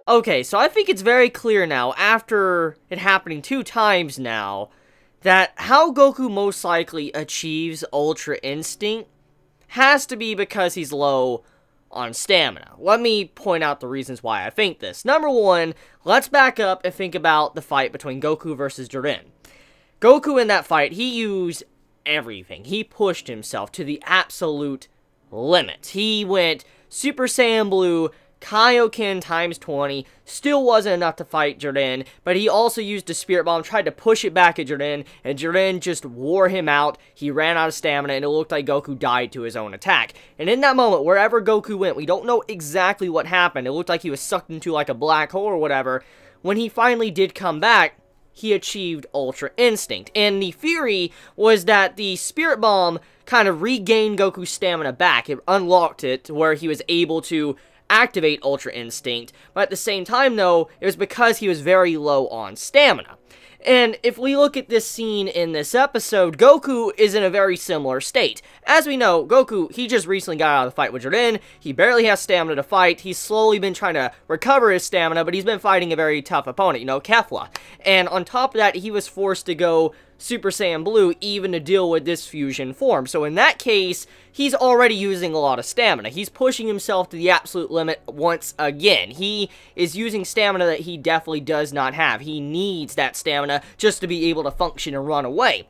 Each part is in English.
Okay, so I think it's very clear now, after it happening 2 times now, that how Goku most likely achieves Ultra Instinct has to be because he's low on stamina. Let me point out the reasons why I think this. Number one, let's back up and think about the fight between Goku versus Jiren. Goku in that fight, he used everything. He pushed himself to the absolute limit. He went Super Saiyan Blue, Kaioken times 20, still wasn't enough to fight Jiren, but he also used the Spirit Bomb, tried to push it back at Jiren, and Jiren just wore him out. He ran out of stamina, and it looked like Goku died to his own attack. And in that moment, wherever Goku went, we don't know exactly what happened. It looked like he was sucked into like a black hole or whatever. When he finally did come back, he achieved Ultra Instinct. And the theory was that the Spirit Bomb kind of regained Goku's stamina back. It unlocked it to where he was able to activate Ultra Instinct, but at the same time though, it was because he was very low on stamina. And if we look at this scene in this episode, Goku is in a very similar state. As we know, Goku, he just recently got out of the fight with Jiren. He barely has stamina to fight. He's slowly been trying to recover his stamina, but he's been fighting a very tough opponent, Kefla. And on top of that, he was forced to go Super Saiyan Blue even to deal with this fusion form. So in that case, he's already using a lot of stamina. He's pushing himself to the absolute limit once again. He is using stamina that he definitely does not have. He needs that stamina just to be able to function and run away.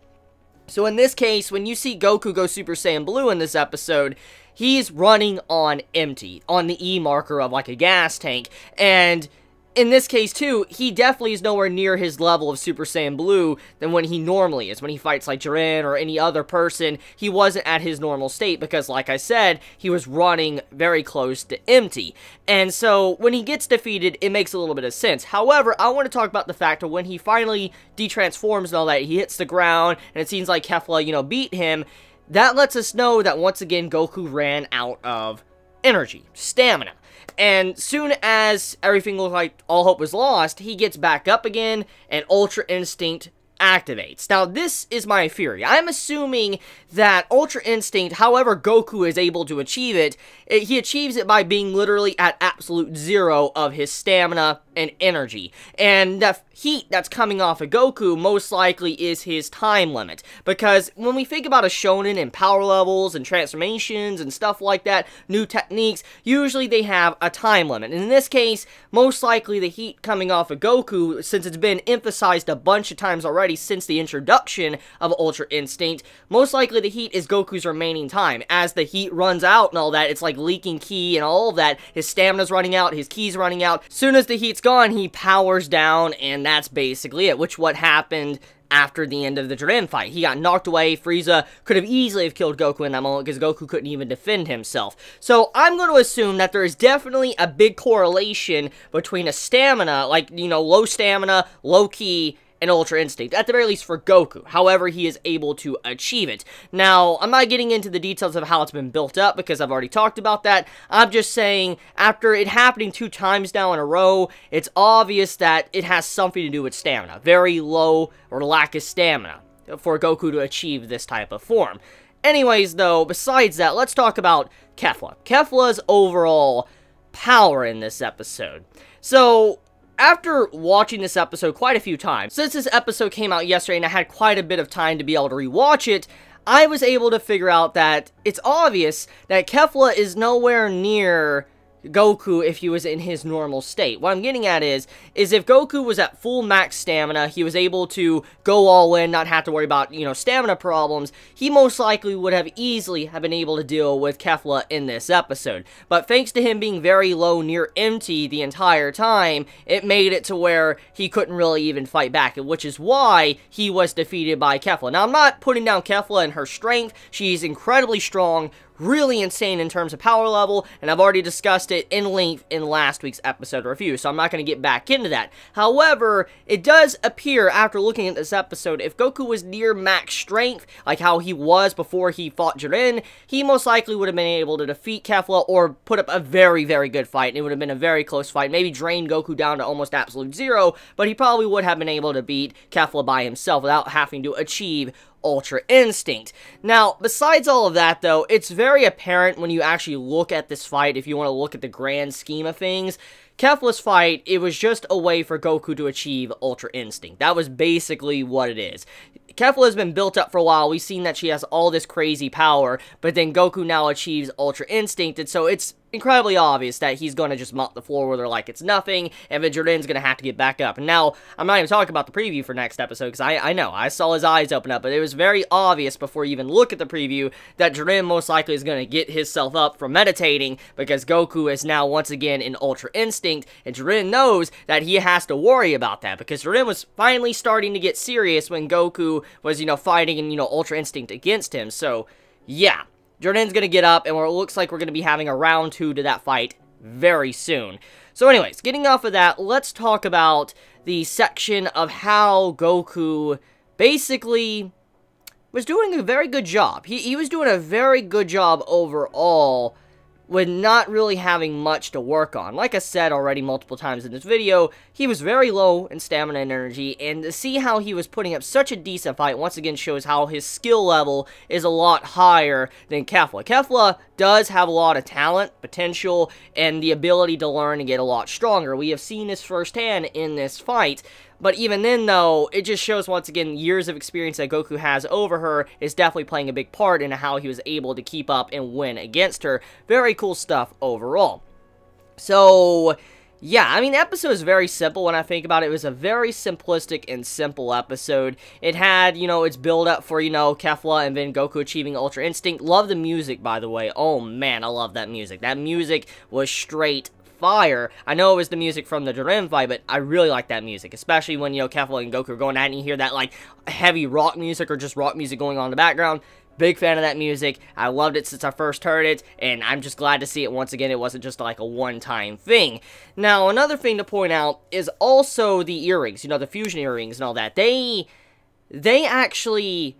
So in this case, when you see Goku go Super Saiyan Blue in this episode, he's running on empty, on the E marker of like a gas tank, and in this case, too, he definitely is nowhere near his level of Super Saiyan Blue than when he normally is. When he fights like Jiren or any other person, he wasn't at his normal state because, like I said, he was running very close to empty. And so, when he gets defeated, it makes a little bit of sense. However, I want to talk about the fact that when he finally detransforms and all that, he hits the ground, and it seems like Kefla, beat him. That lets us know that, once again, Goku ran out of energy, stamina. And soon as everything looked like all hope was lost, he gets back up again, and Ultra Instinct activates. Now, this is my theory. I'm assuming that Ultra Instinct, however Goku is able to achieve it, he achieves it by being literally at absolute zero of his stamina and energy. And the heat that's coming off of Goku most likely is his time limit. Because when we think about a shonen and power levels and transformations and stuff like that, new techniques, usually they have a time limit. And in this case, most likely the heat coming off of Goku, since it's been emphasized a bunch of times already since the introduction of Ultra Instinct, most likely the heat is Goku's remaining time. As the heat runs out and all that, it's like leaking ki and all of that. His stamina's running out, his ki's running out. Soon as the heat's gone, he powers down, and that's basically it, which what happened after the end of the Jiren fight. He got knocked away. Frieza could have easily have killed Goku in that moment because Goku couldn't even defend himself. So I'm going to assume that there is definitely a big correlation between a stamina, like, low stamina, low ki, and Ultra Instinct, at the very least for Goku, however he is able to achieve it. Now, I'm not getting into the details of how it's been built up, because I've already talked about that. I'm just saying, after it happening 2 times now in a row, it's obvious that it has something to do with stamina. Very low or lack of stamina for Goku to achieve this type of form. Anyways, though, besides that, let's talk about Kefla. Kefla's overall power in this episode. So, after watching this episode quite a few times, since this episode came out yesterday and I had quite a bit of time to be able to rewatch it, I was able to figure out that it's obvious that Kefla is nowhere near Goku if he was in his normal state. What I'm getting at is if Goku was at full max stamina, he was able to go all in, not have to worry about, stamina problems, he most likely would have easily have been able to deal with Kefla in this episode. But thanks to him being very low, near empty the entire time, it made it to where he couldn't really even fight back, which is why he was defeated by Kefla. Now, I'm not putting down Kefla and her strength. She's incredibly strong, really insane in terms of power level, and I've already discussed it in length in last week's episode review, so I'm not going to get back into that. However, it does appear, after looking at this episode, if Goku was near max strength, like how he was before he fought Jiren, he most likely would have been able to defeat Kefla, or put up a very, very good fight, and it would have been a very close fight, maybe drain Goku down to almost absolute zero, but he probably would have been able to beat Kefla by himself without having to achieve Ultra Instinct. Now, besides all of that, though, it's very apparent when you actually look at this fight, if you want to look at the grand scheme of things, Kefla's fight, it was just a way for Goku to achieve Ultra Instinct. That was basically what it is. Kefla has been built up for a while. We've seen that she has all this crazy power, but then Goku now achieves Ultra Instinct, and so it's incredibly obvious that he's going to just mop the floor with her like it's nothing, and then Jordan's going to have to get back up. And now, I'm not even talking about the preview for next episode, because I know, I saw his eyes open up, but it was very obvious before you even look at the preview that Jordan most likely is going to get himself up from meditating, because Goku is now once again in Ultra Instinct, and Jordan knows that he has to worry about that, because Jordan was finally starting to get serious when Goku was, fighting and, Ultra Instinct against him. So, yeah. Jordan's going to get up, and it looks like we're going to be having a round 2 to that fight very soon. So anyways, getting off of that, let's talk about the section of how Goku basically was doing a very good job. He was doing a very good job overall with not really having much to work on. Like I said already multiple times in this video, he was very low in stamina and energy, and to see how he was putting up such a decent fight once again shows how his skill level is a lot higher than Kefla. Kefla does have a lot of talent, potential, and the ability to learn and get a lot stronger. We have seen this firsthand in this fight. But even then, though, it just shows, once again, years of experience that Goku has over her is definitely playing a big part in how he was able to keep up and win against her. Very cool stuff overall. So, yeah, I mean, the episode is very simple when I think about it. It was a very simplistic and simple episode. It had, its build-up for, Kefla and then Goku achieving Ultra Instinct. Love the music, by the way. Oh, man, I love that music. That music was straight fire. I know it was the music from the Jiren fight, but I really like that music, especially when, Kefla and Goku are going at it and you hear that, like, heavy rock music or just rock music going on in the background. Big fan of that music. I loved it since I first heard it, and I'm just glad to see it once again. It wasn't just like a one-time thing. Now, another thing to point out is also the earrings, the fusion earrings and all that. They actually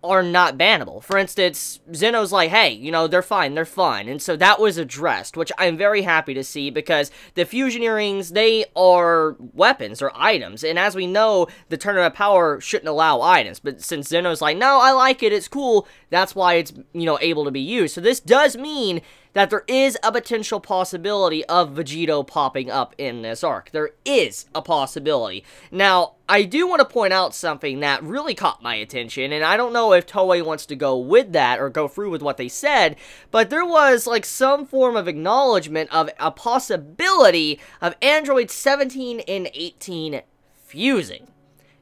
are not bannable. For instance, Zeno's like, hey, they're fine, they're fun. And so that was addressed, which I'm very happy to see, because the fusion earrings, they are weapons or items. And as we know, the Tournament of Power shouldn't allow items. But since Zeno's like, no, I like it, it's cool, that's why it's, able to be used. So this does mean that there is a potential possibility of Vegito popping up in this arc. There is a possibility. Now, I do want to point out something that really caught my attention, and I don't know if Toei wants to go with that or go through with what they said, but there was like some form of acknowledgement of a possibility of Android 17 and 18 fusing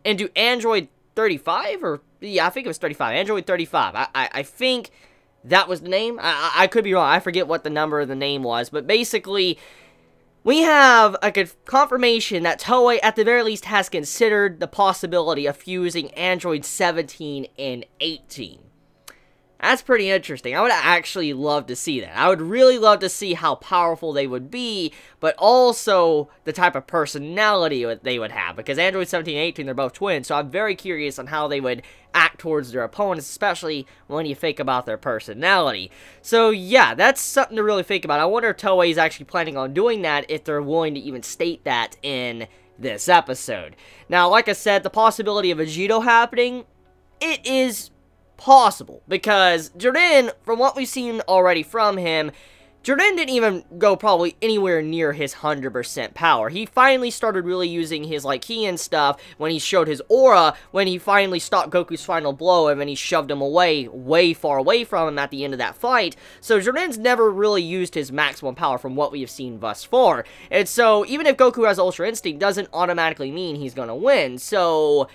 into Android 35, or yeah, I think it was 35, Android 35. I think that was the name. I could be wrong. I forget what the number of the name was. But basically, we have a confirmation that Toei, at the very least, has considered the possibility of fusing Android 17 and 18. That's pretty interesting. I would actually love to see that. I would really love to see how powerful they would be, but also the type of personality they would have. Because Android 17 and 18, they're both twins, so I'm very curious on how they would act towards their opponents, especially when you think about their personality. So yeah, that's something to really think about. I wonder if Toei is actually planning on doing that, if they're willing to even state that in this episode. Now, like I said, the possibility of Vegito happening, it is possible, because Jordan, from what we've seen already from him, Jordan didn't even go probably anywhere near his 100% power. He finally started really using his, like, ki and stuff when he showed his aura, when he finally stopped Goku's final blow, and then he shoved him away, way far away from him at the end of that fight. So Jordan's never really used his maximum power from what we have seen thus far. And so, even if Goku has Ultra Instinct, doesn't automatically mean he's gonna win. So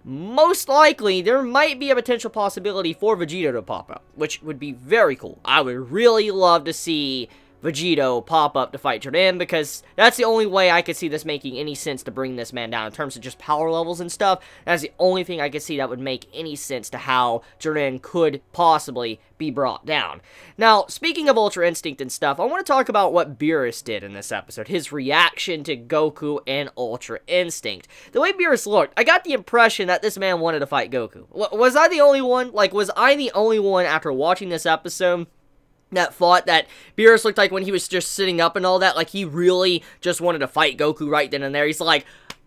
most likely, there might be a potential possibility for Vegito to pop up, which would be very cool. I would really love to see Vegito pop up to fight Jordan, because that's the only way I could see this making any sense to bring this man down in terms of just power levels and stuff. That's the only thing I could see that would make any sense to how Jordan could possibly be brought down. Now, speaking of Ultra Instinct and stuff, I want to talk about what Beerus did in this episode, his reaction to Goku and Ultra Instinct. The way Beerus looked, I got the impression that this man wanted to fight Goku. Was I the only one? Like, was I the only one after watching this episode that thought that Beerus looked like when he was just sitting up and all that, like he really just wanted to fight Goku right then and there? He's like,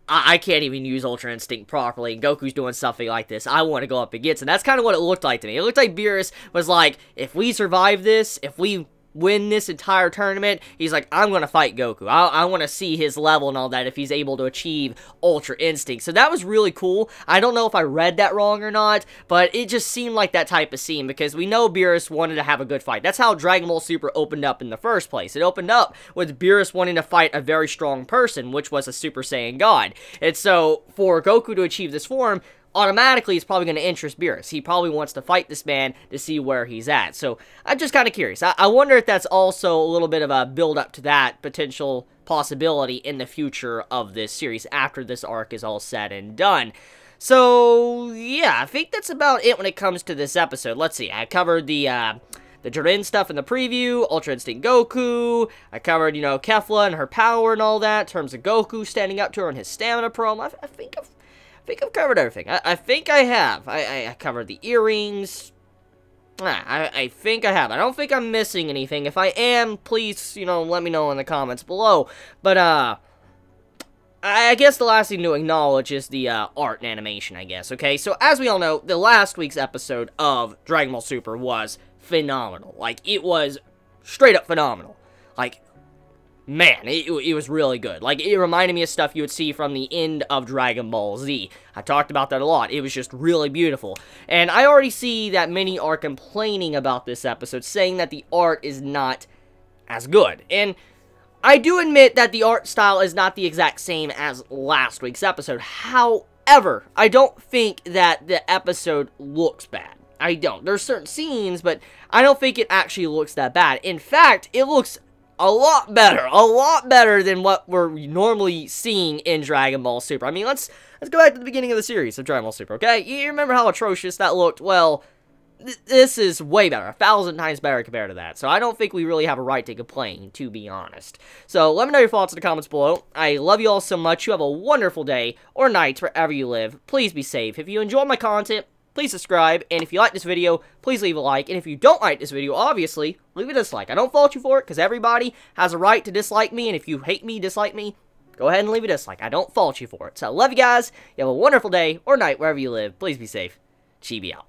I can't even use Ultra Instinct properly, and Goku's doing something like this. I want to go up against, and that's kind of what it looked like to me. It looked like Beerus was like, if we survive this, if we win this entire tournament, he's like, I'm gonna fight Goku. I want to see his level and all that if he's able to achieve Ultra Instinct. So that was really cool. I don't know if I read that wrong or not, but it just seemed like that type of scene, because we know Beerus wanted to have a good fight. That's how Dragon Ball Super opened up in the first place. It opened up with Beerus wanting to fight a very strong person, which was a Super Saiyan God. And so, for Goku to achieve this form, automatically it's probably going to interest Beerus. He probably wants to fight this man to see where he's at. So, I'm just kind of curious. I wonder if that's also a little bit of a build-up to that potential possibility in the future of this series after this arc is all said and done. So, yeah, I think that's about it when it comes to this episode. Let's see, I covered the Jiren stuff in the preview, Ultra Instinct Goku, I covered, you know, Kefla and her power and all that, in terms of Goku standing up to her and his stamina promo. I think I've covered everything. I think I have. I covered the earrings. I think I have. I don't think I'm missing anything. If I am, please, you know, let me know in the comments below. But, I guess the last thing to acknowledge is the art and animation, I guess, okay? So, as we all know, the last week's episode of Dragon Ball Super was phenomenal. Like, it was straight up phenomenal. Like, man, it was really good. Like, it reminded me of stuff you would see from the end of Dragon Ball Z. I talked about that a lot. It was just really beautiful. And I already see that many are complaining about this episode, saying that the art is not as good. And I do admit that the art style is not the exact same as last week's episode. However, I don't think that the episode looks bad. I don't. There's certain scenes, but I don't think it actually looks that bad. In fact, it looks a lot better than what we're normally seeing in Dragon Ball Super. I mean, let's go back to the beginning of the series of Dragon Ball Super, okay? You remember how atrocious that looked? Well, this is way better, 1,000 times better compared to that. So I don't think we really have a right to complain, to be honest. So let me know your thoughts in the comments below. I love you all so much. You have a wonderful day or night wherever you live. Please be safe. If you enjoy my content, please subscribe. And if you like this video, please leave a like. And if you don't like this video, obviously, leave a dislike. I don't fault you for it, because everybody has a right to dislike me. And if you hate me, dislike me, go ahead and leave a dislike. I don't fault you for it. So I love you guys. You have a wonderful day or night wherever you live. Please be safe. Chibi out.